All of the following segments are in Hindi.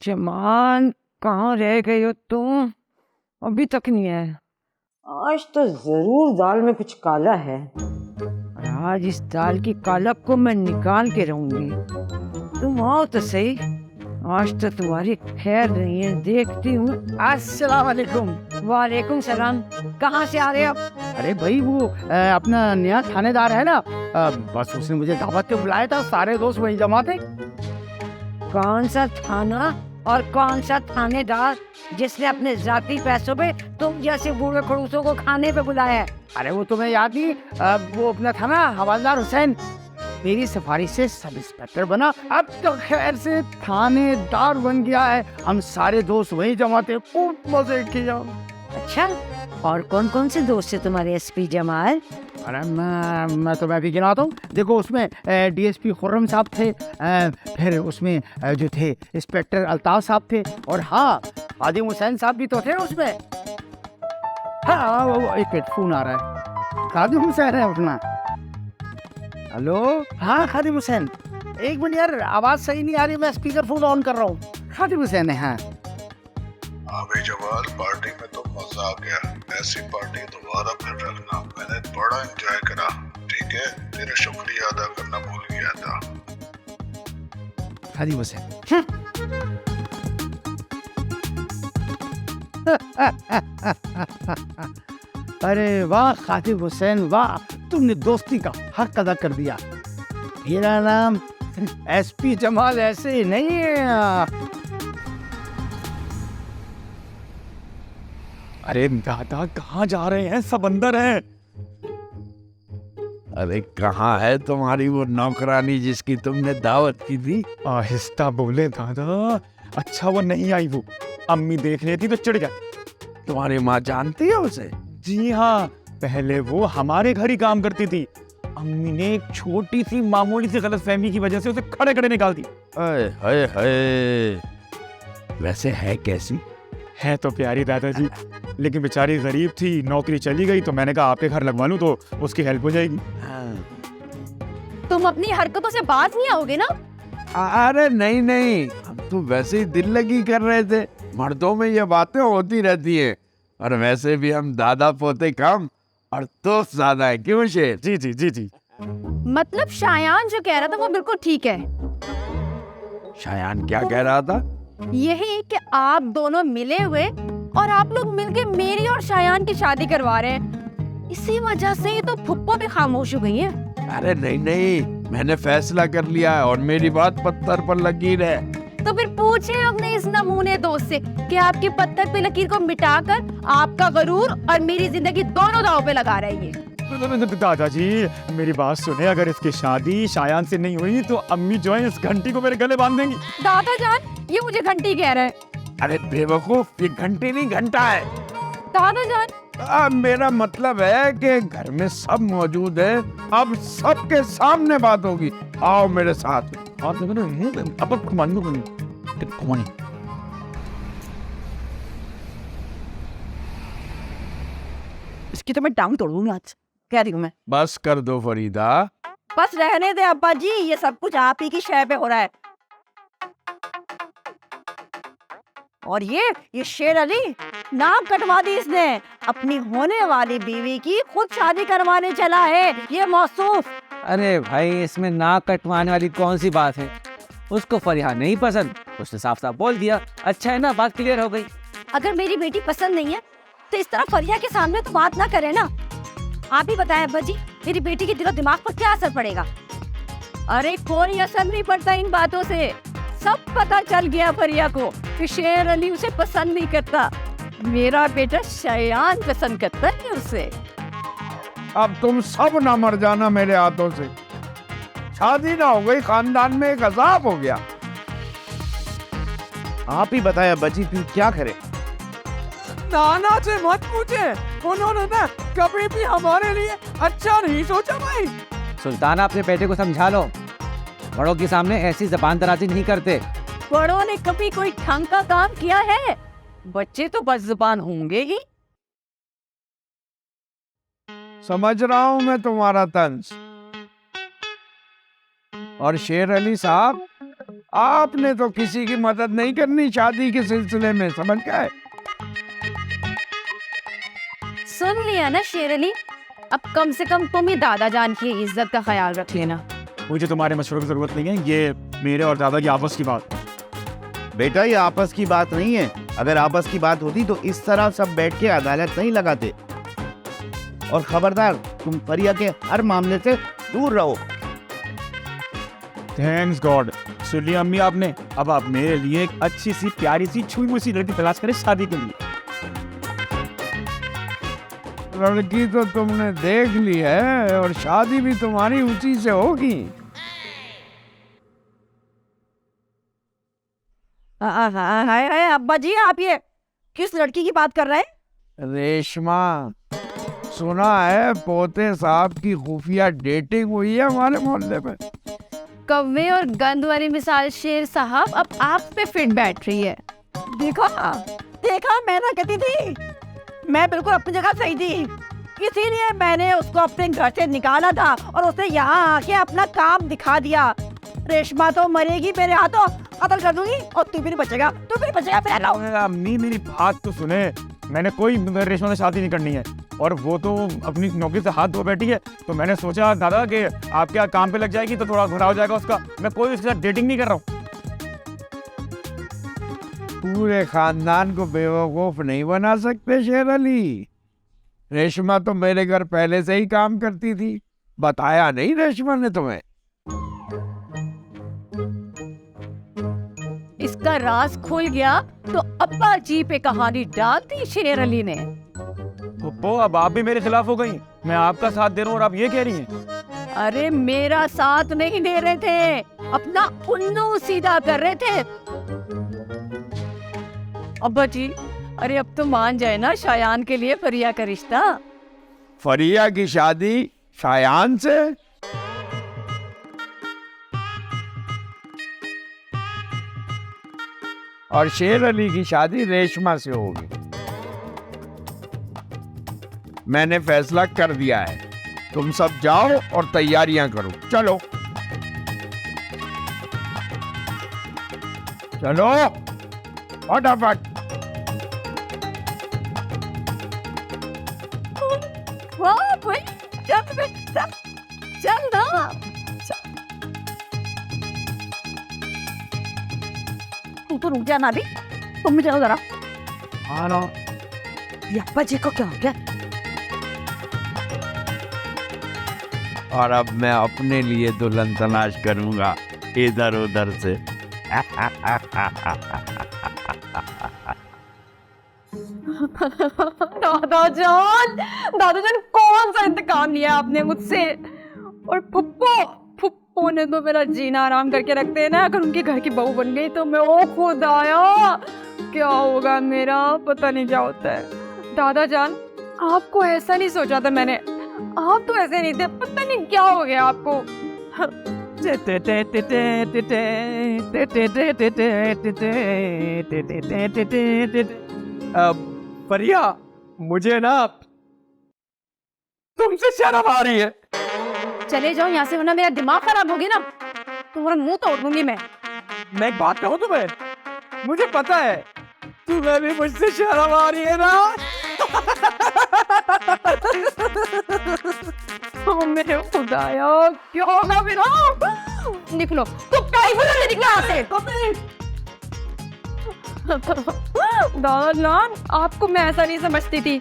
जमाल, कहाँ रह गए हो तुम? अभी तक नहीं है। आज तो जरूर दाल में कुछ काला है। आज इस दाल की कालक को मैं निकाल के रहूंगी। तुम आओ तो सही, आज तो तुम्हारी खैर नहीं है। देखती हूँ। अस्सलाम वालेकुम। वालेकुम सलाम। कहाँ से आ रहे हो? अरे भाई वो अपना नया थानेदार है ना, बस उसने मुझे दावत पे बुलाया था, सारे दोस्त वहीं जमा थे। कौन सा थाना और कौन सा थानेदार जिसने अपने जाती पैसों पे तुम जैसे बूढ़े खड़ूसों को खाने पे बुलाया है? अरे वो तुम्हें याद नहीं, वो अपना था ना हवलदार हुसैन, मेरी सिफारिश से सब इंस्पेक्टर बना, अब तो खैर से थानेदार बन गया है। हम सारे दोस्त वहीं जमा थे, खूब मजे किया। अच्छा, और कौन कौन से दोस्त है तुम्हारे एसपी जमाल? अरे मैं तो मैं भी गिनाता हूँ। देखो उसमें डीएसपी खुर्रम साहब थे, फिर उसमें जो थे इंस्पेक्टर अल्ताफ साहब थे, और हाँ खादिम हुसैन साहब भी तो थे उसमें। हाँ वो एक मिनट, फोन आ रहा है। खादिम हुसैन है अपना। हेलो, हाँ खादिम हुसैन, एक मिनट यार, आवाज़ सही नहीं आ रही, मैं स्पीकर फोन ऑन कर रहा हूँ। खादिम हुसैन है। हाँ भाई जवाल, पार्टी में तो मजा आ गया। ऐसी पार्टी दोबारा फिर रखना, मैंने बड़ा एंजॉय करा। ठीक है, तेरा शुक्रिया अदा करना भूल गया था। खादिम हुसैन। अरे वाह खादिम हुसैन, वाह, तुमने दोस्ती का हक अदा कर दिया। मेरा नाम एसपी जमाल ऐसे ही नहीं है। अरे दादा, कहाँ जा रहे हैं? सब अंदर हैं। अरे कहाँ है तुम्हारी वो नौकरानी जिसकी तुमने दावत की थी? आहिस्ता बोले दादा। अच्छा वो नहीं आई, वो अम्मी देख लेती तो चिढ़ जाती। तुम्हारी माँ जानती है उसे? जी हाँ, पहले वो हमारे घर ही काम करती थी। अम्मी ने एक छोटी सी मामूली सी गलतफहमी की वजह से उसे खड़े खड़े निकाल दी। अरे हाय हाय, वैसे है कैसी? है तो प्यारी दादाजी, लेकिन बेचारी गरीब थी, नौकरी चली गई, तो मैंने कहा आपके घर लगवा लूं तो उसकी हेल्प हो जाएगी। तुम अपनी हरकतों से बाज नहीं आओगे ना? अरे नहीं नहीं, हम तो वैसे ही दिल लगी कर रहे थे। मर्दों में ये बातें होती रहती हैं, और वैसे भी हम दादा पोते कम और दोस्त ज्यादा है, क्यों शेर? जी जी जी जी। मतलब शायान जो कह रहा था वो बिल्कुल ठीक है। शायान क्या कह रहा था? यही कि आप दोनों मिले हुए और आप लोग मिलके मेरी और शायान की शादी करवा रहे हैं। इसी वजह से ही तो फुप्पो भी खामोश हो गई है। अरे नहीं नहीं, मैंने फैसला कर लिया है और मेरी बात पत्थर पर लकीर है। तो फिर पूछे अपने इस नमूने दोस्त से कि आपके पत्थर पे लकीर को मिटाकर आपका गरूर और मेरी जिंदगी दोनों दांव पे लगा रही है। दादाजी मेरी बात सुने, अगर इसकी शादी शायान से नहीं हुई तो अम्मी जो है इस घंटी को मेरे गले बांध देंगी। दादा जान, ये मुझे घंटी कह रहा है। अरे बेवकूफ, ये घंटी नहीं घंटा है। दादा जान, मेरा मतलब है कि घर में सब मौजूद है, अब सबके सामने बात होगी। आओ मेरे साथ। इसकी तो मैं टांग तोड़ दूंगी आज, कह रही हूँ मैं। बस कर दो फरीदा। बस रहने दे अब्बा जी, ये सब कुछ आप ही की शय पे हो रहा है। और ये शेर अली, नाम कटवा दी इसने। अपनी होने वाली बीवी की खुद शादी करवाने चला है ये मौसूफ। अरे भाई, इसमें नाक कटवाने वाली कौन सी बात है? उसको फरिया नहीं पसंद, उसने साफ साफ बोल दिया। अच्छा है ना, बात क्लियर हो गई। अगर मेरी बेटी पसंद नहीं है तो इस तरह फरिया के सामने तो बात ना करे ना। आप ही बताएं अब्बा जी, मेरी बेटी के दिलो दिमाग पर क्या असर पड़ेगा? अरे कोई असर नहीं पड़ता इन बातों से। सब पता चल गया फरिया को कि शेर अली उसे पसंद नहीं करता। मेरा बेटा शायान पसंद करता है उसे। अब तुम सब ना मर जाना मेरे हाथों से। शादी ना हो गई, खानदान में एक अजाब हो गया। आप ही बताया बची, फिर क्या करे? नाना से मत पूछे, उन्होंने ना कभी भी हमारे लिए अच्छा नहीं सोचा भाई। सुल्ताना, अपने बेटे को समझा लो, बड़ों के सामने ऐसी जबान दराजी नहीं करते। बड़ों ने कभी कोई ढंग का काम किया है? बच्चे तो बस जुबान होंगे ही। समझ रहा हूं मैं तुम्हारा तंज। और शेर अली साहब, आपने तो किसी की मदद नहीं करनी शादी के सिलसिले में, समझ गए? सुन लिया ना शेर अली, अब कम से कम तुम ही दादा जान की इज्जत का ख्याल रख लेना। मुझे तुम्हारे मशवरे की जरूरत नहीं है, ये मेरे और दादा की आपस की बात। बेटा ये आपस की बात नहीं है। अगर आपस की बात होती तो इस तरह सब बैठ के अदालत नहीं लगाते। और खबरदार, तुम फरिया के हर मामले से दूर रहो। थैंक्स गॉड, सुन लिया अम्मी आपने। अब आप मेरे लिए एक अच्छी सी प्यारी सी छुई मुई सी लड़की तलाश करें शादी के लिए। लड़की तो तुमने देख ली है और शादी भी तुम्हारी उसी से होगी। हाय हाय अब्बा जी, आप ये किस लड़की की बात कर रहे हैं? रेशमा, सुना है पोते साहब की खुफिया डेटिंग हुई है हमारे मोहल्ले में। कव्वे और गंद वाली मिसाल शेर साहब अब आप पे फिट बैठ रही है। देखा देखा, मैं ना कहती थी, मैं बिल्कुल अपनी जगह सही थी। इसीलिए मैंने उसको अपने घर से निकाला था और उसने यहाँ आके अपना काम दिखा दिया। रेशमा तो मरेगी मेरे हाथों, कत्ल कर दूंगी और तू भी नहीं बचेगा, तू भी नहीं बचेगा। फिर लाओ। अम्मी मेरी बात तो सुने, मैंने कोई रेशमा से शादी नहीं करनी है और वो तो अपनी नौकरी से हाथ धो बैठी है। तो मैंने सोचा दादा कि आपके यहाँ काम पे लग जाएगी तो थोड़ा घुरा हो जाएगा उसका। मैं कोई उसके साथ डेटिंग नहीं कर रहा हूँ। पूरे खानदान को बेवकूफ नहीं बना सकते शेर अली। रेशमा तो मेरे घर पहले से ही काम करती थी, बताया नहीं रेशमा ने तुम्हें? इसका राज खुल गया तो अब्बा जी पे कहानी डाल दी शेर अली ने। पप्पो, अब आप भी मेरे खिलाफ हो गई। मैं आपका साथ दे रहा हूँ और आप ये कह रही हैं। अरे मेरा साथ नहीं दे रहे थे, अपना उल्लू सीधा कर रहे थे। अब्बा जी, अरे अब तो मान जाए ना शायान के लिए फरिया का रिश्ता। फरिया की शादी शायान से? और शेर अली की शादी रेशमा से होगी। मैंने फैसला कर दिया है, तुम सब जाओ और तैयारियां करो। चलो चलो फटाफट। वाह भाई, चल ना। तू तो रुक जा ना भी, तुम भी चलो जरा। हाँ ना, ये अब्बा जी को क्या हो गया? और अब मैं अपने लिए दुल्हन तलाश करूंगा इधर उधर से। दादा जान कौन सा इंतकाम लिया आपने मुझसे? और फुप्पो ने तो मेरा जीना आराम करके रखते हैं ना। अगर उनके घर की बहू बन गई तो मैं ओ खुदाया क्या होगा मेरा, पता नहीं क्या होता है। दादा जान, आपको ऐसा नहीं सोचा था मैंने, आप तो ऐसे नहीं थे, पता नहीं क्या हो गया आपको। फरिया, मुझे ना तुमसे शर्म आ रही है। चले जाओ यहाँ से वरना मेरा दिमाग खराब होगी ना, तुम्हारा मुंह तोड़ दूंगी मैं। मैं एक बात कहूँ तुम्हें, मुझे पता है तुम्हें भी मुझसे शर्म आ रही है ना। ओ मेरे खुदाया, क्या होगा मेरा? निकलो, तुम कहीं भी निकलो यहाँ से। दादा जान, आपको मैं ऐसा नहीं समझती थी।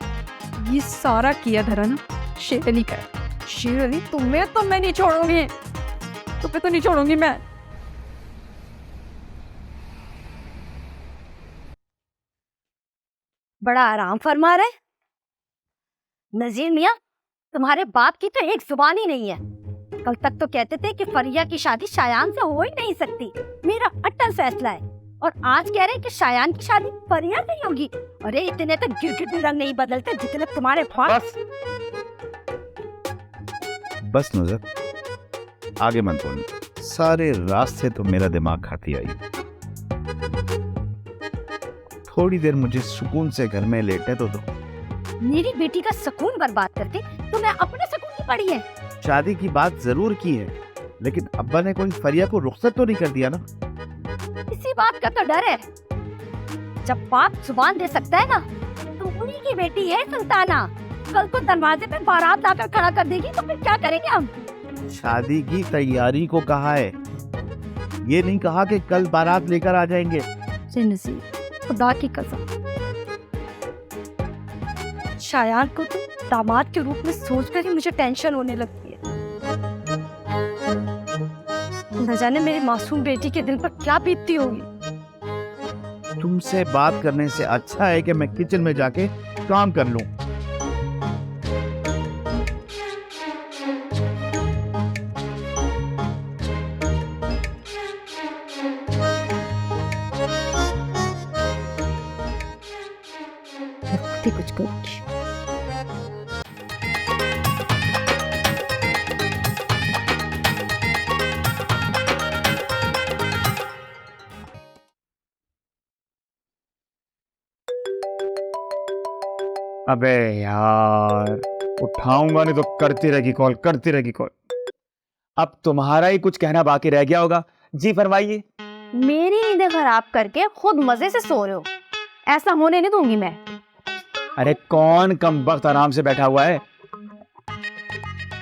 ये सारा किया धरा ना शेर अली का। शेर अली, तुम्हें तो मैं नहीं छोड़ूंगी, तुम्हें तो नहीं छोड़ूंगी मैं। बड़ा आराम फरमा रहे नजीर मियाँ, तुम्हारे बाप की तो एक जुबान ही नहीं है। कल तक तो कहते थे कि फरिया की शादी शायान से हो ही नहीं सकती, मेरा अटल फैसला है। और आज कह रहे हैं कि शायान की शादी फरिया नहीं होगी। अरे इतने तो गिरगिट रंग नहीं बदलते जितने तुम्हारे ख्वाब। बस नुज़र, आगे मत बोल। सारे रास्ते तो मेरा दिमाग खाती आई। थोड़ी देर मुझे सुकून से घर में लेटे तो दो। मेरी बेटी का सुकून बर्बाद करते तो मैं अपने सुकून की पड़ी है। शादी की बात जरूर की है, लेकिन अब्बा ने कोई फरिया को रुखसत तो नहीं कर दिया ना? बात का तो डर है। जब बाप जुबान दे सकता है ना, तो उन्हीं की बेटी है सुल्ताना। कल को दरवाजे पे बारात लाकर खड़ा कर देगी तो फिर क्या करेंगे हम? शादी की तैयारी को कहा है, ये नहीं कहा कि कल बारात लेकर आ जाएंगे। जी नसीब, खुदा की कसम, शायान को तो दामाद के रूप में सोचकर ही मुझे टेंशन होने लगती है। न जाने मेरी मासूम बेटी के दिल पर क्या बीतती होगी। तुमसे बात करने से अच्छा है कि मैं किचन में जाके काम कर लूं। खुद ही कुछ करूंगी। अबे यार, उठाऊंगा नहीं तो करती रहेगी कॉल, करती रहेगी कॉल। अब तुम्हारा ही कुछ कहना बाकी रह गया होगा। जी फरमाइए। मेरी नींदें खराब करके खुद मजे से सो रहे हो, ऐसा होने नहीं दूंगी मैं। अरे कौन कमबख्त आराम से बैठा हुआ है?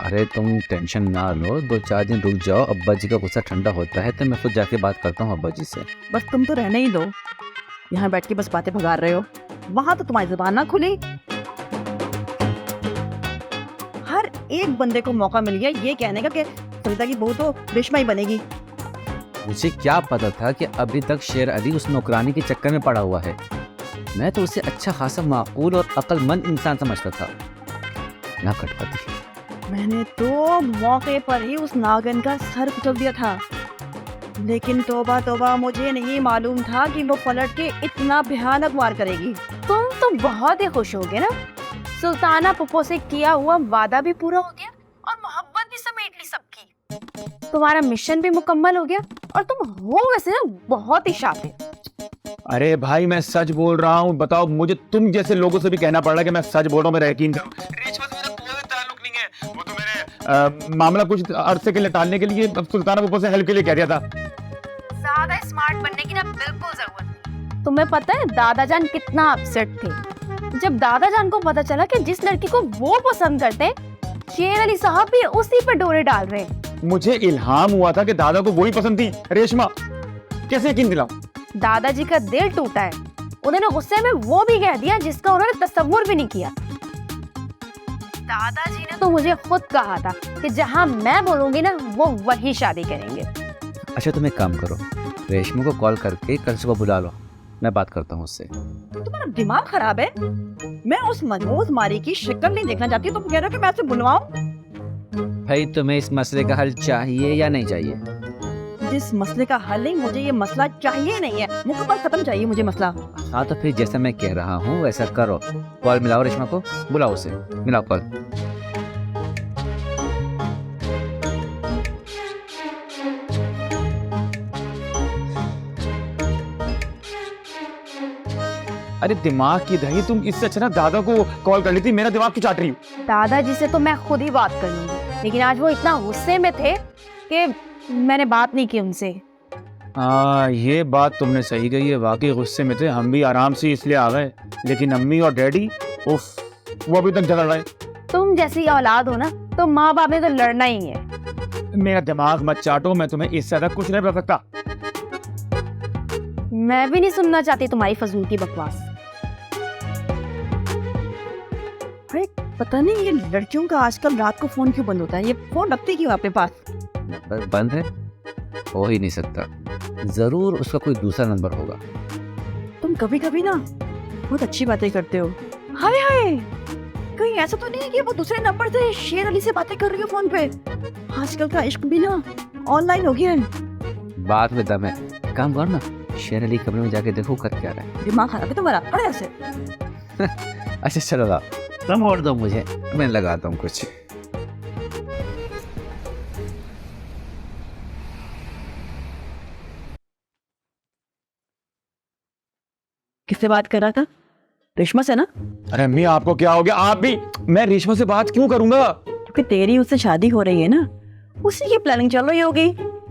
अरे तुम टेंशन ना लो, 2-4 दिन रुक जाओ, अब्बा जी का गुस्सा ठंडा होता है तो मैं खुद जाके बात करता हूँ अब्बा जी से। बस तुम तो रहने ही दो, यहाँ बैठ के बस बातें भगा रहे हो। वहां तो तुम्हारी जुबान ना खुली। हर एक बंदे को मौका मिल गया ये कहने का कि सरिता की बहू तो रेशमा ही बनेगी। मुझे क्या पता था कि अभी तक शेर अली उस नौकरानी के चक्कर में पड़ा हुआ है। मैं तो उसे अच्छा खासा माकूल और अक्लमंद इंसान समझता था। ना कटपटी। मैंने तो मौके पर ही उस नागिन का सर कुचल दिया था, लेकिन तौबा तौबा, मुझे नहीं मालूम था कि वो पलट के इतना भयानक वार करेगी। तुम तो बहुत ही खुश होगे ना, सुल्ताना पप्पो से किया हुआ वादा भी पूरा हो गया और मोहब्बत भी समेट ली सबकी। तुम्हारा मिशन भी मुकम्मल हो गया और तुम हो वैसे ना बहुत ही शातिर। अरे भाई मैं सच बोल रहा हूँ, बताओ मुझे तुम जैसे लोगों से भी कहना पड़ रहा है कि मैं सच बोल रहा हूँ, मेरा यकीन करो। रेशमा से मेरा कोई ताल्लुक नहीं है, वो तो मैंने मामला कुछ अरसे के लिए टालने के लिए सुल्ताना पप्पो से हेल्प के लिए कह दिया था। ज्यादा स्मार्ट बनने की ना बिल्कुल जरूरत। तुम्हें पता है दादाजान कितना अपसेट थे जब दादाजान को पता चला कि जिस लड़की को वो पसंद करते, शेर अली साहब भी उसी पर डोरे डाल रहे हैं। मुझे इल्हाम हुआ था कि दादा को वही पसंद थी, रेशमा। कैसे यकीन दिलाऊं? दादाजी का दिल टूटा है, उन्होंने गुस्से में वो भी कह दिया जिसका उन्होंने तस्वुर भी नहीं किया। दादाजी ने तो मुझे खुद कहा था कि जहां मैं बोलूंगी ना वो वही शादी करेंगे। अच्छा तुम एक काम करो, रेशमा को कॉल करके कल सुबह बुला लो, मैं बात करता हूँ उससे। तुम्हारा दिमाग खराब है? मैं उस मनोज मारी की शक्ल नहीं देखना चाहती, तुम कह रहे हो कि मैं उसे बुलवाऊं? भाई तुम्हें इस मसले का हल चाहिए या नहीं चाहिए? जिस मसले का हल नहीं, मुझे ये मसला चाहिए नहीं है, मुकम्मल खत्म चाहिए मुझे मसला। हाँ तो फिर जैसा मैं कह रहा हूँ वैसा करो, कॉल मिलाओ रेशमा को, बुलाओ उसे, मिलाओ कॉल। अरे दिमाग की दही, तुम इससे अच्छा ना दादा को कॉल कर लेती, मेरा दिमाग क्यों चाट रही हो? दादाजी से तो मैं खुद ही बात कर लूंगी, लेकिन आज वो इतना गुस्से में थे कि मैंने बात नहीं की उनसे। हाँ ये बात तुमने सही कही है, वाकई गुस्से में थे, हम भी आराम से इसलिए आ गए, लेकिन अम्मी और डैडी उफ, वो अभी तक झगड़ रहे। तुम जैसी औलाद हो ना, तो माँ बाप ने तो लड़ना ही है। मेरा दिमाग मत चाटो, मैं तुम्हें इससे ज्यादा कुछ नहीं बता सकता। मैं भी नहीं सुनना चाहती तुम्हारी फजूल की बकवास। अरे पता नहीं ये लड़कियों का आजकल रात को फोन क्यों बंद होता है, ये फोन रखते क्यों अपने पास? नंबर बंद है? हो ही नहीं सकता, जरूर उसका कोई दूसरा नंबर होगा। तुम कभी कभी ना बहुत अच्छी बातें करते हो। हाय हाय, कहीं ऐसा तो नहीं है कि वो दूसरे नंबर से शेर अली से बातें कर रही हो फोन पे? आजकल का इश्क भी ना ऑनलाइन हो गया है। बात में दम है, काम कर ना, शेर अली कमरे में जाके देखो कर क्या रहा है। दिमाग खराब है तुम्हारा, अरे ऐसे। अच्छा चलो ना, तुम और दो मुझे, मैं लगाता हूँ कुछ। किससे बात कर रहा था? रेशमा से ना? अरे अम्मी आपको क्या हो गया? आप भी? मैं रेशमा से बात क्यों करूंगा? क्योंकि तेरी उससे शादी हो रही है ना, उसी की प्लानिंग चल रही होगी।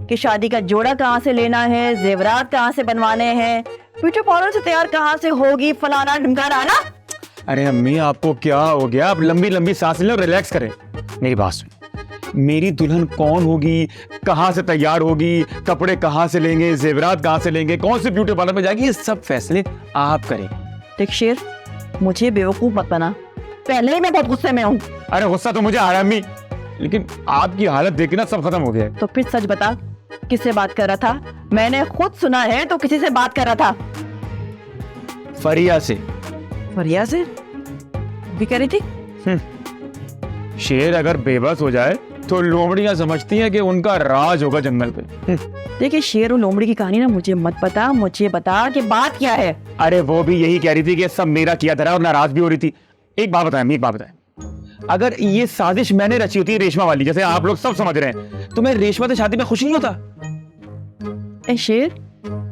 कि शादी का जोड़ा कहाँ से लेना है, जेवरात कहाँ से बनवाने हैं, ब्यूटी पार्लर से तैयार कहाँ से होगी, फलाना ढिमकाना ना। अरे अम्मी आपको क्या हो गया? आप लंबी लंबी सांस लें और रिलैक्स करें। मेरी बात सुन, मेरी दुल्हन कौन होगी, कहाँ से तैयार होगी, कपड़े कहाँ से लेंगे, जेवरात कहाँ से लेंगे, कौन से ब्यूटी पार्लर में जाएगी, ये सब फैसले आप करें। देख शेर, मुझे बेवकूफ मत बना, पहले ही मैं बहुत गुस्से में हूँ। अरे गुस्सा तो मुझे आ रहा है अम्मी, लेकिन आपकी हालत देख के ना सब खत्म हो गया है। तो फिर सच बता, किससे बात कर रहा था? मैंने खुद सुना है तो किसी से बात कर रहा था। फरिया से। फरिया से भी कह रही थी? शेर अगर बेबस हो जाए तो लोमड़ियां समझती हैं कि उनका राज होगा जंगल पे। देखिए शेर और लोमड़ी की कहानी ना मुझे मत पता, मुझे बता कि बात क्या है। अरे वो भी यही कह रही थी कि सब मेरा किया धरा और नाराज भी हो रही थी। एक बात बताएं, एक बात बताएं, अगर ये साजिश मैंने रची होती रेशमा वाली, जैसे आप लोग सब समझ रहे हैं, तो मैं रेशमा से शादी में खुश नहीं होता। ए शेर,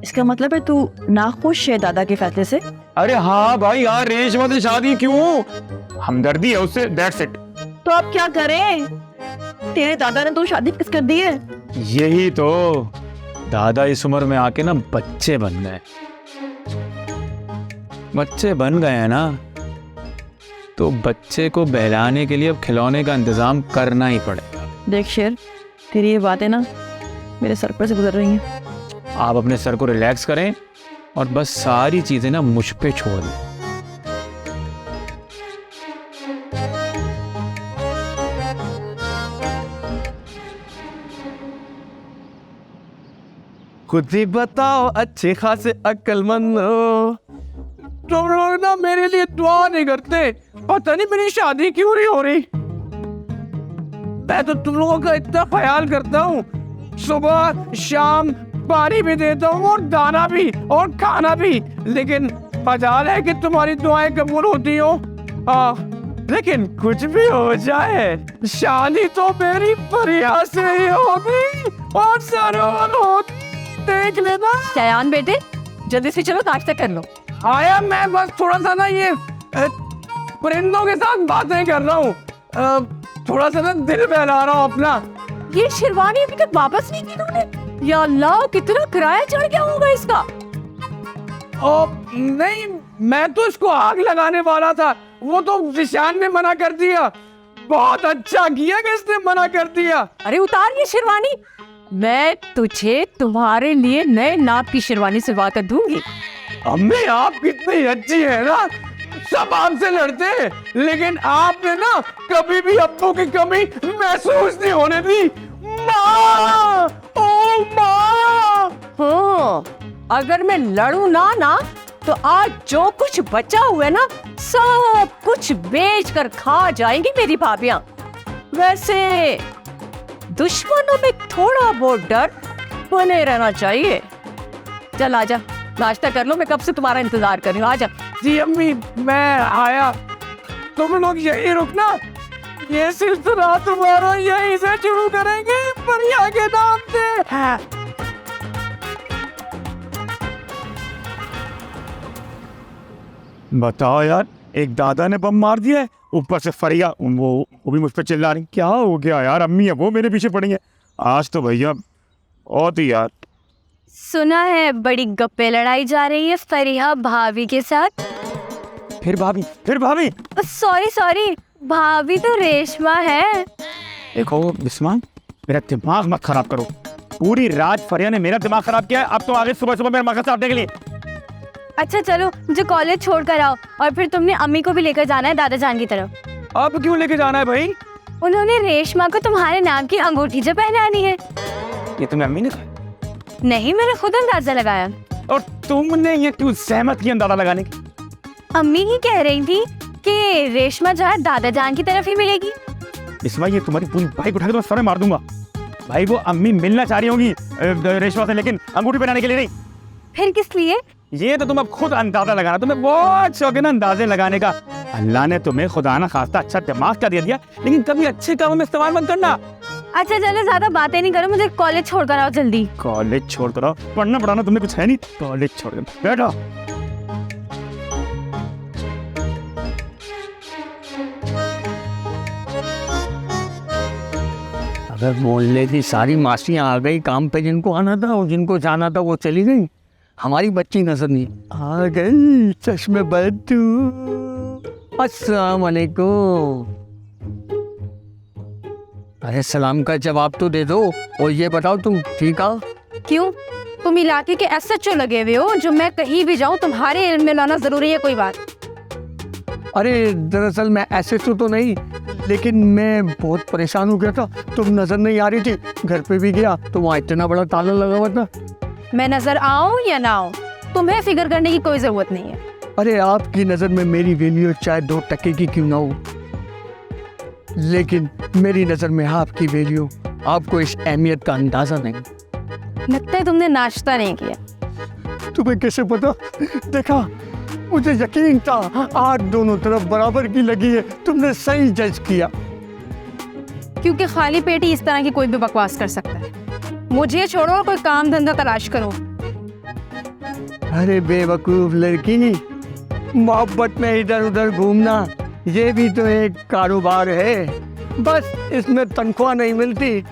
इसका मतलब है तू नाखुश है दादा के फैसले से? अरे हाँ भाई यार, रेशमा से शादी क्यों? हमदर्दी है उससे, दैट्स इट। तो अब क्या करें? तेरे दादा ने तो शादी फिक्स कर दी है। यही तो, दादा इस उम्र में आके ना बच्चे बन गए। बच्चे बन गए हैं ना, तो बच्चे को बहलाने के लिए अब खिलौने का इंतजाम करना ही पड़ेगा। देख शेर, तेरी ये बातें ना मेरे सर पर से गुजर रही हैं। आप अपने सर को रिलैक्स करें और बस सारी चीजें ना मुझ पे छोड़ दें। खुद ही बताओ अच्छे खासे अक्लमंद हो, तुम लोग ना मेरे लिए दुआ नहीं करते। पता नहीं मेरी शादी क्यों नहीं हो रही। मैं तो तुम लोगों का इतना ख्याल करता हूँ, सुबह शाम पानी भी देता हूँ और दाना भी और खाना भी, लेकिन मजाल है कि तुम्हारी दुआएं कबूल होती हो। लेकिन कुछ भी हो जाए, शादी तो मेरी फरिया से ही होगी और सरोवर होगी। देख लेना। शयान बेटे, जल्दी से चलो, नाश्ता कर लो। आया, मैं बस थोड़ा सा ना ये परिंदों के साथ बातें कर रहा हूँ, थोड़ा सा ना दिल बहला रहा हूँ अपना। ये शेरवानी अभी तक वापस नहीं की तुमने? या अल्लाह, कितना किराया चढ़ गया होगा इसका। ओ नहीं, मैं तो इसको आग लगाने वाला था, वो तो जिशान ने मना कर दिया। बहुत अच्छा किया कि इसने मना कर दिया। अरे उतार ये शेरवानी, मैं तुझे तुम्हारे लिए नए नाप की शेरवानी सिलवा कर दूंगी। अम्मी आप कितनी अच्छी है ना, सब आपसे लड़ते हैं, लेकिन आपने ना कभी भी अप्पू की कमी महसूस नहीं होने दी। माँ, ओ माँ। हाँ, अगर मैं लड़ूं ना तो आज जो कुछ बचा हुआ है ना, सब कुछ बेच कर खा जाएंगी मेरी भाभियां। वैसे दुश्मनों में थोड़ा बहुत डर बने रहना चाहिए। चल आजा, नाश्ता कर लो, मैं कब से तुम्हारा इंतजार कर रही हूँ। आजा। जी अम्मी, मैं आया, तुम लोग यही रुकना, ये सिलसिला तुम्हारा यहीं से शुरू करेंगे, फरिया के नाम से। हाँ। बताओ यार, एक दादा ने बम मार दिया है, ऊपर से फरिया वो भी मुझ पर चिल्ला रही। क्या हो गया यार? अम्मी है वो मेरे पीछे पड़ी है आज तो भैया। और यार सुना है बड़ी गप्पे लड़ाई जा रही है फरिया भाभी के साथ। फिर भाभी सॉरी, भाभी तो रेशमा है। देखो बिस्मा, मेरा दिमाग मत खराब करो। पूरी रात फरिया ने मेरा दिमाग खराब किया है, अब तो आगे सुबह मेरा मगज साफने के लिए। अच्छा चलो, मुझे कॉलेज छोड़ कर आओ, और फिर तुमने अम्मी को भी लेकर जाना है दादा जान की तरफ। अब क्यों लेके जाना है भाई? उन्होंने रेशमा को तुम्हारे नाम की अंगूठी जो पहनानी है। ये तुम्हें अम्मी ने कहा? नहीं, मैंने खुद अंदाजा लगाया। और तुमने ये क्यों सहमत किया अंदाजा लगाने की? अम्मी ही कह रही थी कि रेशमा जो है दादा जान की तरफ ही मिलेगी। बिस्मा, ये तुम्हारी पूरी बाइक उठा के तुम्हें सर में मार दूंगा। भाई वो अम्मी मिलना चाह रही होंगी रेशमा से, लेकिन अंगूठी पहनाने के लिए नहीं। फिर किस लिए? ये तो तुम अब खुद अंदाजा लगाना, तुम्हें बहुत शौक है ना अंदाजे लगाने का। अल्लाह ने तुम्हें खुदा ना खास्ता अच्छा दिमाग का दे दिया, लेकिन कभी अच्छे कामों में इस्तेमाल मत करना। अच्छा चलो, ज्यादा बातें नहीं करो, मुझे कॉलेज छोड़ कर आओ जल्दी। कॉलेज छोड़ कर आओ? पढ़ना पढ़ाना तुमने कुछ है नहीं, कॉलेज छोड़ कर बैठो। अगर मोहल्ले की सारी मासियाँ आ गई काम पे, जिनको आना था और जिनको जाना था वो चली गई, हमारी बच्ची नजर नहीं आ गई। चश्मे बद्दू, अस्सलाम वालेकुम। अरे सलाम का जवाब तो दे दो और ये बताओ तुम ठीक हो? क्यों, तुम इलाके के एसएचओ लगे हुए हो, जो मैं कहीं भी जाऊं तुम्हारे इल्म में लाना जरूरी है कोई बात? अरे दरअसल मैं एसएचओ तो नहीं, लेकिन मैं बहुत परेशान हो गया था, तुम नजर नहीं आ रही थी। घर पे भी गया तो वहाँ इतना बड़ा ताला लगा हुआ था। मैं नजर आऊं या ना आऊं, तुम्हें फिक्र करने की कोई जरूरत नहीं है। अरे आपकी नजर में मेरी वैल्यू चाहे 2 टके की क्यों ना हो, लेकिन मेरी नजर में आपकी वैल्यू, आपको इस अहमियत का अंदाजा नहीं। लगता है तुमने नाश्ता नहीं किया। तुम्हें कैसे पता? देखा, मुझे यकीन था आग दोनों तरफ बराबर की लगी है, तुमने सही जज किया। क्योंकि खाली पेट ही इस तरह की कोई भी बकवास कर सकता है। मुझे छोड़ो और कोई काम धंधा तलाश करो। अरे बेवकूफ लड़की, मोहब्बत में इधर उधर घूमना ये भी तो एक कारोबार है, बस इसमें तनख्वाह नहीं मिलती।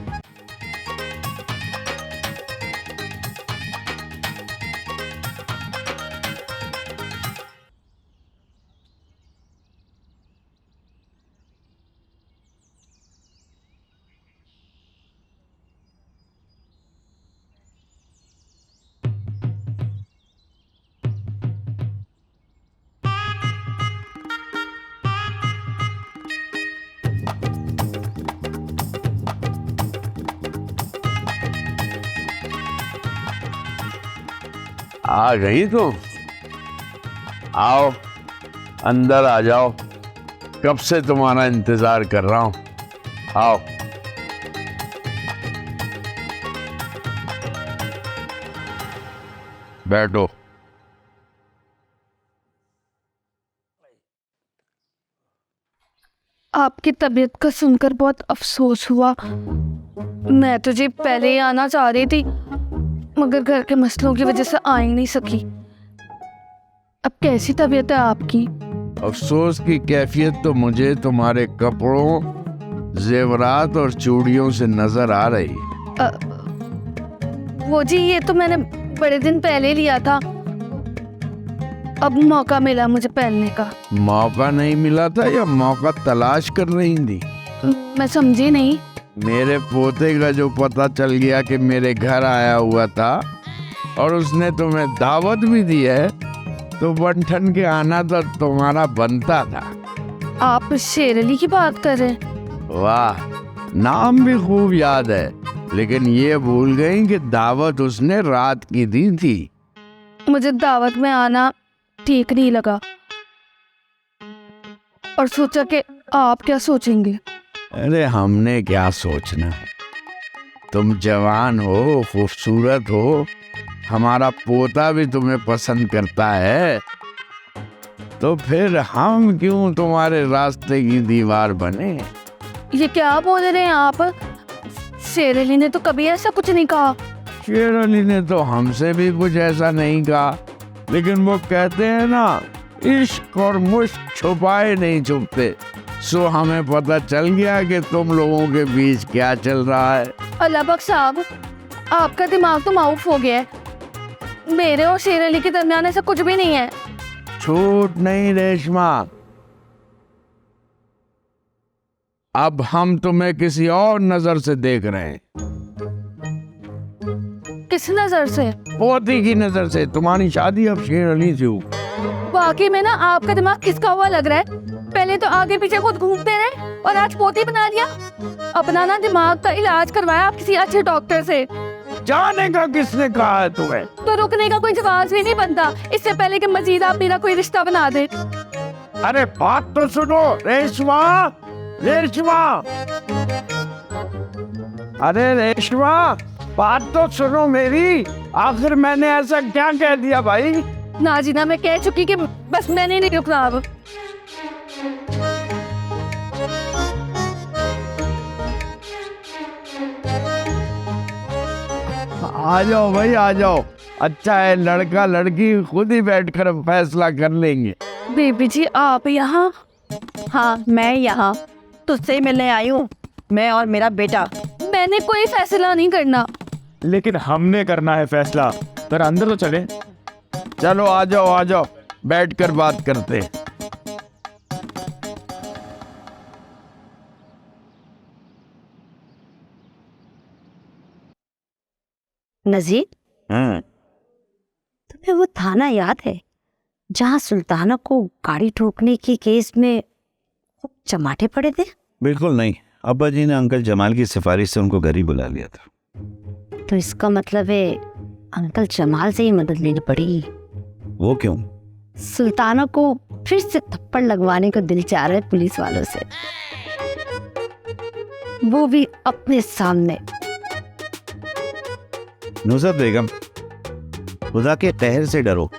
आ गई तुम? आओ अंदर आ जाओ, कब से तुम्हारा इंतजार कर रहा हूं। आओ। बैठो। आपकी तबीयत का सुनकर बहुत अफसोस हुआ। मैं तुझे पहले ही आना चाह रही थी, मगर घर के मसलों की वजह से आ ही नहीं सकी। अब कैसी तबीयत है आपकी? अफसोस की कैफियत तो मुझे तुम्हारे कपड़ों, जेवरात और चूड़ियों से नजर आ रही। वो जी, ये तो मैंने बड़े दिन पहले लिया था, अब मौका मिला मुझे पहनने का। मौका नहीं मिला था या मौका तलाश कर रही थी? मैं समझी नहीं। मेरे पोते का जो पता चल गया कि मेरे घर आया हुआ था और उसने तुम्हें दावत भी दी है, तो बंठन के आना तो तुम्हारा बनता था। आप शेर अली की बात कर रहे हैं? वाह, नाम भी खूब याद है, लेकिन ये भूल गई कि दावत उसने रात की दी थी। मुझे दावत में आना ठीक नहीं लगा और सोचा कि आप क्या सोचेंगे। अरे हमने क्या सोचना, तुम जवान हो, खूबसूरत हो, हमारा पोता भी तुम्हें पसंद करता है, तो फिर हम क्यों तुम्हारे रास्ते की दीवार बने। ये क्या बोल रहे हैं आप? शेर अली ने तो कभी ऐसा कुछ नहीं कहा। शेर अली ने तो हमसे भी कुछ ऐसा नहीं कहा, लेकिन वो कहते हैं ना, इश्क और मुश्क छुपाए नहीं छुपते। सो हमें पता चल गया कि तुम लोगों के बीच क्या चल रहा है। अल्लाह बख्श साहब, आपका दिमाग तो माउफ हो गया है। मेरे और शेर अली के दरमियान ऐसा कुछ भी नहीं है। छूट नहीं रेशमा, अब हम तुम्हें किसी और नजर से देख रहे हैं। किस नजर से? पोती की नजर से। तुम्हारी शादी अब शेर अली से हो। वाकई में ना, आपका दिमाग किसका हुआ लग रहा है। पहले तो आगे पीछे खुद घूमते रहे और आज पोती बना लिया। अपना ना दिमाग का इलाज करवाया आप किसी अच्छे डॉक्टर से। जाने का किसने कहा है तुम्हें? तो रुकने का कोई जवाब भी नहीं बनता, इससे पहले कि मजीद आप मेरा कोई रिश्ता बना दे। अरे बात तो सुनो रेशमा, रेशमा, अरे रेशमा, बात तो सुनो मेरी। आखिर मैंने ऐसा क्या कह दिया भाई? ना जी ना, मैं कह चुकी कि बस मैंने नहीं रुकना अब। आ जाओ भाई, आ जाओ। अच्छा है, लड़का लड़की खुद ही बैठकर फैसला कर लेंगे। बेबी जी आप यहाँ? हाँ मैं यहाँ तुझसे मिलने आई हूँ, मैं और मेरा बेटा। मैं मैंने कोई फैसला नहीं करना। लेकिन हमने करना है फैसला। पर अंदर तो चले। चलो आ जाओ, बैठ कर बात करते हैं। नजीर, तुम्हें वो थाना याद है जहाँ सुल्ताना को गाड़ी ठोकने के केस में खूब चमाटे पड़े थे? बिल्कुल नहीं, अब्बा जी ने अंकल जमाल की सिफारिश से उनको घर ही बुला लिया था। तो इसका मतलब है अंकल जमाल से ही मदद लेनी पड़ी। वो क्यों? सुल्ताना को फिर से थप्पड़ लगवाने को दिल चाह रहा है पुलिस वालों से, वो भी अपने सामने। नुसरत बेगम, खुदा के कहर से डरो।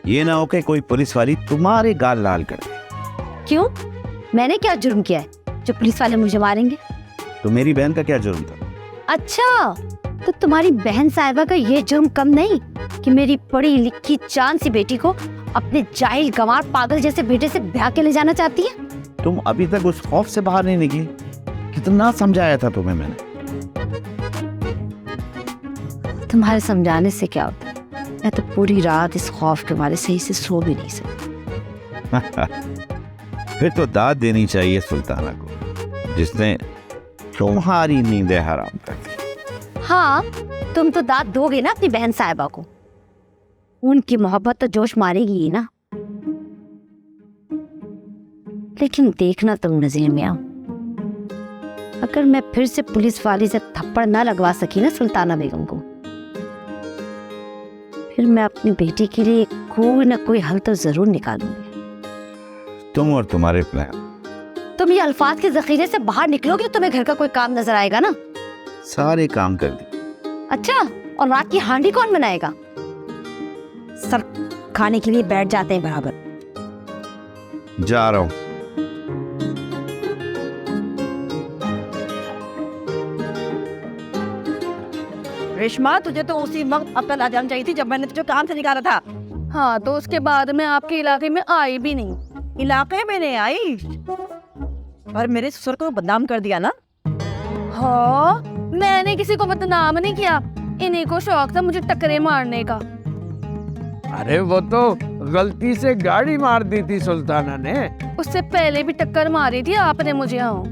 ये ना हो कि कोई पुलिस वाली तुम्हारे गाल लाल कर दे। क्यों? मैंने क्या जुर्म किया है जो पुलिस वाले मुझे मारेंगे? तो मेरी बहन का क्या जुर्म था? अच्छा, तो तुम्हारी बहन साहिबा का ये जुर्म कम नहीं कि मेरी पढ़ी लिखी चांद सी बेटी को अपने जाहिल गंवार पागल जैसे बेटे से ब्याह के ले जाना चाहती है? तुम अभी तक उस खौफ से बाहर नहीं निकली। कितना समझाया था तुम्हें मैंने। तुम्हारे समझाने से क्या होता है? मैं तो पूरी रात इस खौफ के मारे सही से सो भी नहीं सकती। फिर तो दाद देनी चाहिए सुल्ताना को, जिसने तुम्हारी नींदें हराम कर दी। हाँ, तुम तो दाद दोगे ना अपनी बहन साहिबा को। उनकी मोहब्बत तो जोश मारेगी ही ना। लेकिन देखना तुम नजीर मियां, अगर मैं फिर से पुलिस वाली से थप्पड़ ना लगवा सकी ना सुल्ताना बेगम को, फिर मैं अपनी बेटी के लिए कोई ना कोई हल तो जरूर निकालूंगी। तुम और तुम्हारे प्लान। तुम ये अल्फाज के जखीरे से बाहर निकलोगे तो तुम्हें घर का कोई काम नजर आएगा ना? सारे काम कर दिए। अच्छा, और रात की हांडी कौन बनाएगा? सब खाने के लिए बैठ जाते हैं बराबर। जा रहा हूं। रेशमा, तुझे तो उसी वक्त अक्ल आ जानी चाहिए थी जब मैंने तुझे काम से निकाला था। हाँ, तो उसके बाद मैं आपके इलाके में आई भी नहीं। इलाके में नहीं आई, पर मेरे ससुर को बदनाम कर दिया ना। हाँ, मैंने किसी को बदनाम नहीं किया। इन्हीं को शौक था मुझे टक्करे मारने का। अरे वो तो गलती से गाड़ी मार दी थी सुल्ताना ने। उससे पहले भी टक्कर मारी थी आपने मुझे। हाँ,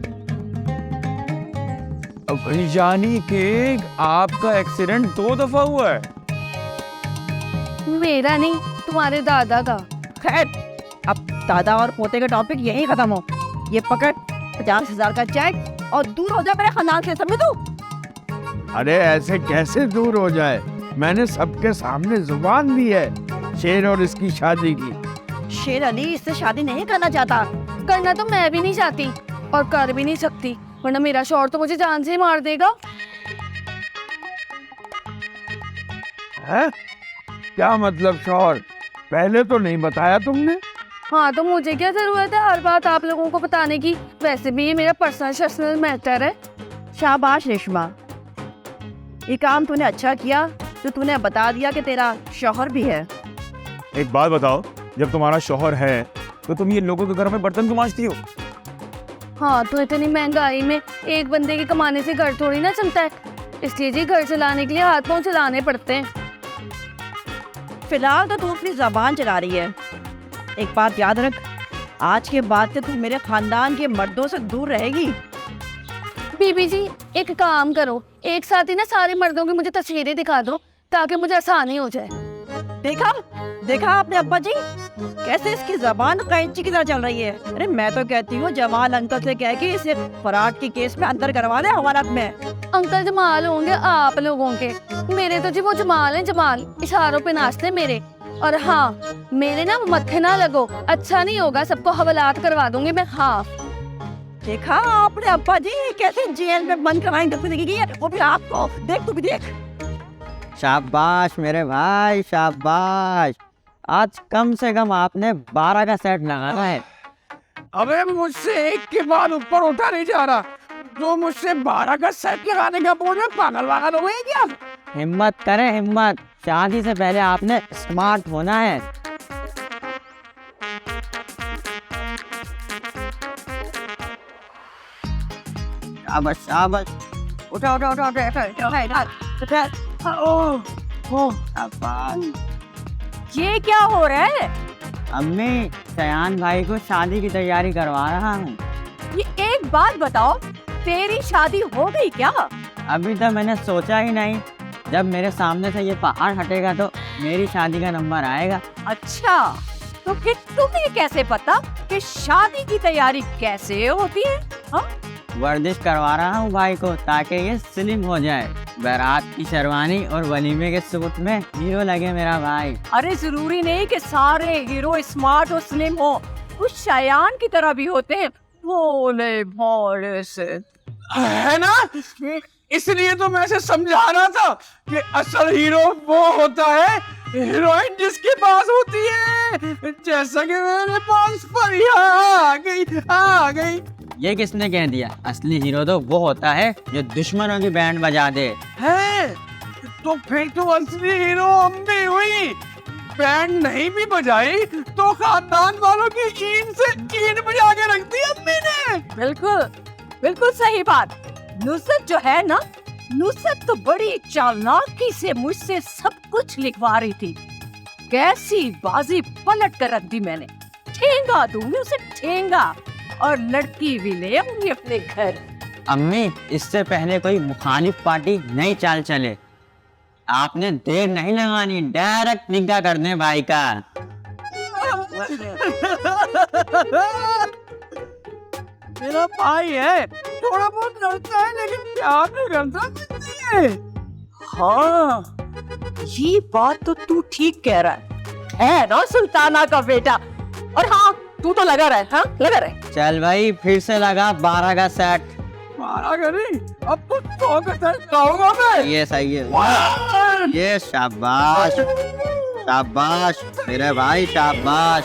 यानी कि आपका एक्सीडेंट 2 दफा हुआ है? मेरा नहीं, तुम्हारे दादा का। खैर, अब दादा और पोते का टॉपिक यहीं खत्म हो। ये पकड़ 50,000 का चेक और दूर हो जा मेरे खानदान से, समझ तू? अरे ऐसे कैसे दूर हो जाए? मैंने सबके सामने जुबान दी है शेर और इसकी शादी की। शेर अली इससे शादी नहीं करना चाहता। करना तो मैं भी नहीं चाहती और कर भी नहीं सकती, वरना मेरा शौहर तो मुझे जान से ही मार देगा। है? क्या मतलब शौहर? पहले तो नहीं बताया तुमने। हाँ, तो मुझे क्या जरूरत है हर बात आप लोगों को बताने की? वैसे भी ये मेरा पर्सनल मैटर है। शाबाश रेशमा, ये काम तूने अच्छा किया तो तूने बता दिया कि तेरा शौहर भी है। एक बात बताओ, जब तुम्हारा शौहर है तो तुम ये लोगों के घर में बर्तन क्यों मांजती हो? हाँ, तो इतनी महंगाई में एक बंदे के कमाने से घर थोड़ी ना चलता है, इसलिए जी घर चलाने के लिए हाथ पांव चलाने पड़ते हैं। फिलहाल तो तू अपनी जबान चला रही है। एक बात याद रख, आज के बाद से तू मेरे खानदान के मर्दों से दूर रहेगी। बीबी जी, एक काम करो, एक साथ ही ना सारे मर्दों की मुझे तस्वीरें दिखा दो ताकि मुझे आसानी हो जाए। देखा देखा आपने अब्बा जी, कैसे इसकी जबान कैंची की तरह चल रही है। अरे मैं तो कहती हूँ जमाल अंकल से कह के इसे फराड के केस में अंदर करवा दे हवालात में। अंकल जमाल होंगे आप लोगों के, मेरे तो जी वो जमाल हैं, जमाल इशारों पे नाचते मेरे। और हाँ, मेरे ना मत्थे ना लगो, अच्छा नहीं होगा, सबको हवालात करवा दूंगी मैं। हाँ, देखा आपने अब्बा जी कैसे जेल में बंद करवाएंगे जिंदगी है, वो भी आपको। देख तू भी देख। शाबाश मेरे भाई, शाबाश। आज कम से कम आपने 12 का सेट लगाना है। अबे मुझसे एक के बाद ऊपर उठा नहीं जा रहा, तो मुझसे 12 का सेट लगाने का बोल रहे, पागल वागल हो गए क्या? हिम्मत करें, हिम्मत। शादी से पहले आपने स्मार्ट होना है। शाबाश शाबाश उठा उठा उठा उठा उठा उठा उठा उठा ओ शाबाश। ये क्या हो रहा है? अम्मी सयान भाई को शादी की तैयारी करवा रहा हूँ। ये एक बात बताओ, तेरी शादी हो गई क्या? अभी तो मैंने सोचा ही नहीं, जब मेरे सामने से ये पहाड़ हटेगा तो मेरी शादी का नंबर आएगा। अच्छा, तो फिर तुम्हें कैसे पता कि शादी की तैयारी कैसे होती है? हाँ? वर्जिश करवा रहा हूँ भाई को ताकि ये स्लिम हो जाए। बारात की शेरवानी और वलीमे के सूट में हीरो लगे मेरा भाई। अरे जरूरी नहीं कि सारे हीरो स्मार्ट और स्लिम हो, कुछ शायान की तरह भी होते हैं, भोले भोले से। है ना, इसलिए तो मैं ऐसे समझा रहा था कि असल हीरो वो होता है हीरोइन जिसके पास होती है, जैसा कि मेरे पास परिया आ गई। ये किसने कह दिया? असली हीरो तो वो होता है जो दुश्मनों की बैंड बजा दे। है तो फिर तो असली हीरो अम्मी हुई। बैंड नहीं भी बजाई तो खानदान वालों की कीन से कीन बजा के रख दी अम्मी ने। बिल्कुल बिल्कुल सही बात। नुसरत जो है ना, नुसरत तो बड़ी चालाकी से मुझसे सब कुछ लिखवा रही थी। कैसी बाजी पलट कर रख दी मैंने। ठेंगा दूंगी उसे, ठेंगा, और लड़की भी ले आऊंगी अपने घर। अम्मी इससे पहले कोई मुखालिफ पार्टी नहीं चाल चले, आपने देर नहीं लगानी, डायरेक्ट निकाह कर दें भाई का। मेरा भाई है, थोड़ा बहुत डरता है लेकिन प्यार नहीं करता। हाँ, ये बात तो तू ठीक कह रहा है ना सुल्ताना का बेटा। और हाँ, तू तो लगा रहा है, हाँ लगा रहा है। चल भाई फिर से लगा 12 का सेट। 12 का नहीं, अब तो 100 का सेट लाऊंगा मैं। ये सही है, ये शाबाश शाबाश मेरे भाई शाबाश।